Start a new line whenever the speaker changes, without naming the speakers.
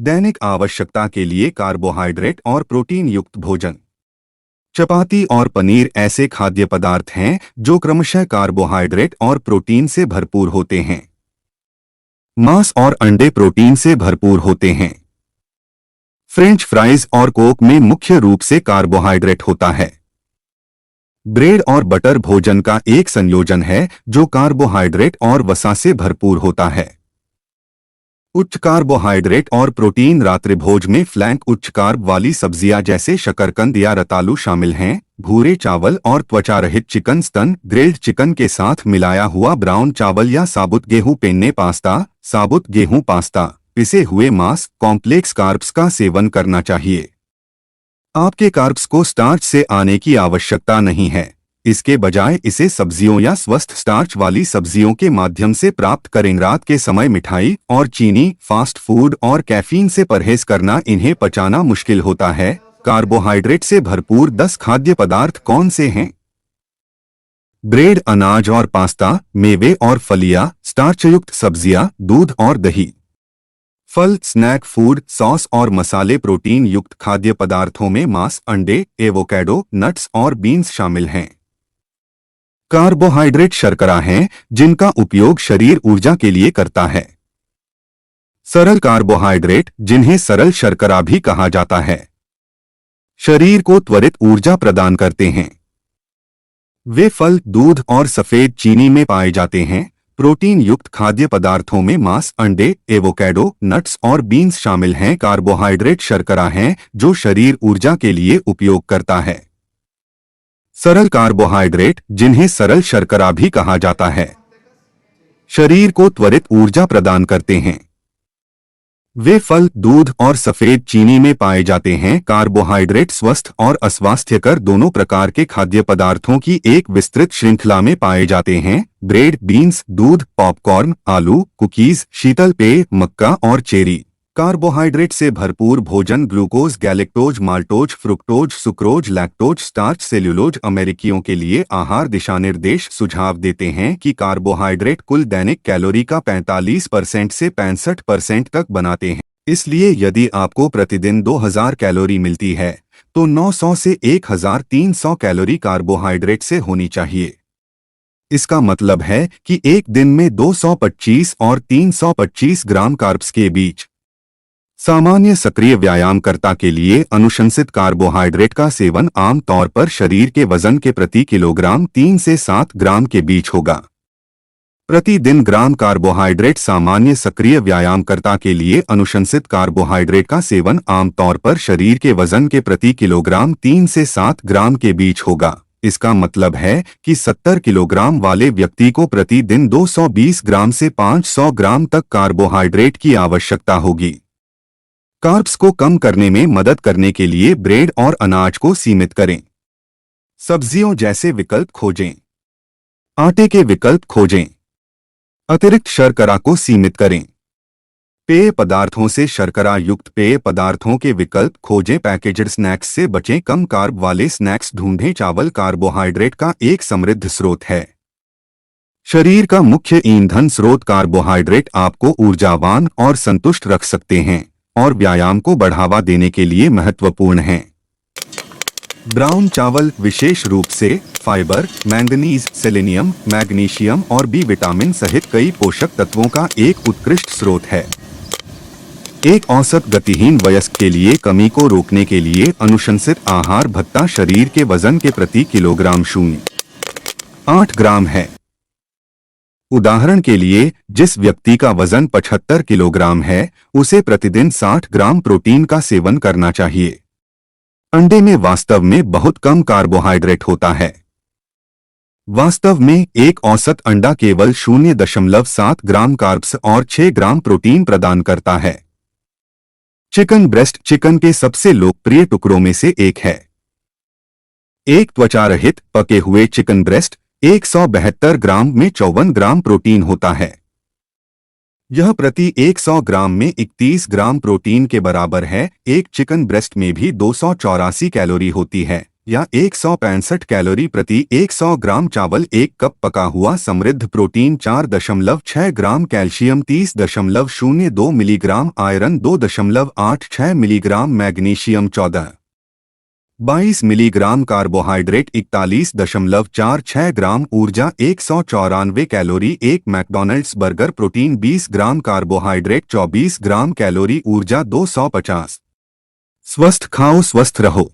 दैनिक आवश्यकता के लिए कार्बोहाइड्रेट और प्रोटीन युक्त भोजन। चपाती और पनीर ऐसे खाद्य पदार्थ हैं जो क्रमशः कार्बोहाइड्रेट और प्रोटीन से भरपूर होते हैं। मांस और अंडे प्रोटीन से भरपूर होते हैं। फ्रेंच फ्राइज और कोक में मुख्य रूप से कार्बोहाइड्रेट होता है। ब्रेड और बटर भोजन का एक संयोजन है जो कार्बोहाइड्रेट और वसा से भरपूर होता है। उच्च कार्बोहाइड्रेट और प्रोटीन रात्रिभोज में फ्लैंक उच्च कार्ब वाली सब्जियां जैसे शकरकंद या रतालू शामिल हैं। भूरे चावल और त्वचा रहित चिकन स्तन, ग्रिल्ड चिकन के साथ मिलाया हुआ ब्राउन चावल या साबुत गेहूं पेन्ने पास्ता, साबुत गेहूं पास्ता, पिसे हुए मांस, कॉम्प्लेक्स कार्ब्स का सेवन करना चाहिए। आपके कार्ब्स को स्टार्च से आने की आवश्यकता नहीं है, इसके बजाय इसे सब्जियों या स्वस्थ स्टार्च वाली सब्जियों के माध्यम से प्राप्त करें। रात के समय मिठाई और चीनी, फास्ट फूड और कैफीन से परहेज करना इन्हें पचाना मुश्किल होता है। कार्बोहाइड्रेट से भरपूर 10 खाद्य पदार्थ कौन से हैं? ब्रेड, अनाज और पास्ता, मेवे और फलियां, स्टार्चयुक्त सब्जियां, दूध और दही। फल, स्नैक फूड, सॉस और मसाले प्रोटीन युक्त खाद्य पदार्थों में मांस, अंडे, एवोकाडो, नट्स और बीन्स शामिल हैं। कार्बोहाइड्रेट शर्करा हैं जिनका उपयोग शरीर ऊर्जा के लिए करता है। सरल कार्बोहाइड्रेट, जिन्हें सरल शर्करा भी कहा जाता है, शरीर को त्वरित ऊर्जा प्रदान करते हैं। वे फल, दूध और सफेद चीनी में पाए जाते हैं। प्रोटीन युक्त खाद्य पदार्थों में मांस, अंडे, एवोकाडो, नट्स और बीन्स शामिल हैं। कार्बोहाइड्रेट शर्करा हैं जो शरीर ऊर्जा के लिए उपयोग करता है। सरल कार्बोहाइड्रेट, जिन्हें सरल शर्करा भी कहा जाता है, शरीर को त्वरित ऊर्जा प्रदान करते हैं। वे फल, दूध और सफेद चीनी में पाए जाते हैं। कार्बोहाइड्रेट स्वस्थ और अस्वास्थ्यकर दोनों प्रकार के खाद्य पदार्थों की एक विस्तृत श्रृंखला में पाए जाते हैं। ब्रेड, बीन्स, दूध, पॉपकॉर्न, आलू, कुकीज, शीतल पेय, मक्का और चेरी। कार्बोहाइड्रेट से भरपूर भोजन glucose, galactose, maltose, fructose, sucrose, lactose, starch, cellulose. अमेरिकियों के लिए आहार दिशानिर्देश सुझाव देते हैं कि कार्बोहाइड्रेट कुल दैनिक कैलोरी का 45% से 65% तक बनाते हैं। इसलिए यदि आपको प्रतिदिन 2000 कैलोरी मिलती है तो 900 से 1300 कैलोरी कार्बोहाइड्रेट से होनी चाहिए। इसका मतलब है कि एक दिन में 225 और 325 ग्राम कार्ब्स के बीच। सामान्य सक्रिय व्यायामकर्ता के लिए अनुशंसित कार्बोहाइड्रेट का सेवन आम तौर पर शरीर के वजन के प्रति किलोग्राम 3 से 7 ग्राम के बीच होगा। प्रतिदिन ग्राम कार्बोहाइड्रेट। सामान्य सक्रिय व्यायामकर्ता के लिए अनुशंसित कार्बोहाइड्रेट का सेवन आम तौर पर शरीर के वजन के प्रति किलोग्राम 3 से 7 ग्राम के बीच होगा। इसका मतलब है कि 70 किलोग्राम वाले व्यक्ति को प्रतिदिन 220 ग्राम से 500 ग्राम तक कार्बोहाइड्रेट की आवश्यकता होगी। कार्ब्स को कम करने में मदद करने के लिए ब्रेड और अनाज को सीमित करें। सब्जियों जैसे विकल्प खोजें। आटे के विकल्प खोजें। अतिरिक्त शर्करा को सीमित करें। पेय पदार्थों से शर्करा युक्त पेय पदार्थों के विकल्प खोजें। पैकेज्ड स्नैक्स से बचें। कम कार्ब वाले स्नैक्स ढूंढें। चावल कार्बोहाइड्रेट का एक समृद्ध स्रोत है। शरीर का मुख्य ईंधन स्रोत कार्बोहाइड्रेट आपको ऊर्जावान और संतुष्ट रख सकते हैं और व्यायाम को बढ़ावा देने के लिए महत्वपूर्ण हैं। ब्राउन चावल विशेष रूप से फाइबर, मैंगनीज, सेलेनियम, मैग्नीशियम और बी विटामिन सहित कई पोषक तत्वों का एक उत्कृष्ट स्रोत है। एक औसत गतिहीन वयस्क के लिए कमी को रोकने के लिए अनुशंसित आहार भत्ता शरीर के वजन के प्रति किलोग्राम 0.8 ग्राम है। उदाहरण के लिए, जिस व्यक्ति का वजन 75 किलोग्राम है, उसे प्रतिदिन 60 ग्राम प्रोटीन का सेवन करना चाहिए। अंडे में वास्तव में बहुत कम कार्बोहाइड्रेट होता है। वास्तव में एक औसत अंडा केवल 0.7 ग्राम कार्ब्स और 6 ग्राम प्रोटीन प्रदान करता है। चिकन ब्रेस्ट चिकन के सबसे लोकप्रिय टुकड़ों में से एक है। एक त्वचा रहित पके हुए चिकन ब्रेस्ट 172 ग्राम में 54 ग्राम प्रोटीन होता है। यह प्रति 100 ग्राम में 31 ग्राम प्रोटीन के बराबर है। एक चिकन ब्रेस्ट में भी 284 कैलोरी होती है, या 165 कैलोरी प्रति 100 ग्राम चावल। 1 कप पका हुआ समृद्ध प्रोटीन 4.6 ग्राम calcium 30.02 milligram iron 2.86 milligram magnesium 22 milligram carbohydrate 41.46 ग्राम ऊर्जा 194 कैलोरी। 1 मैकडॉनल्ड्स बर्गर प्रोटीन 20 ग्राम कार्बोहाइड्रेट 24 ग्राम कैलोरी ऊर्जा 250। स्वस्थ खाओ स्वस्थ रहो।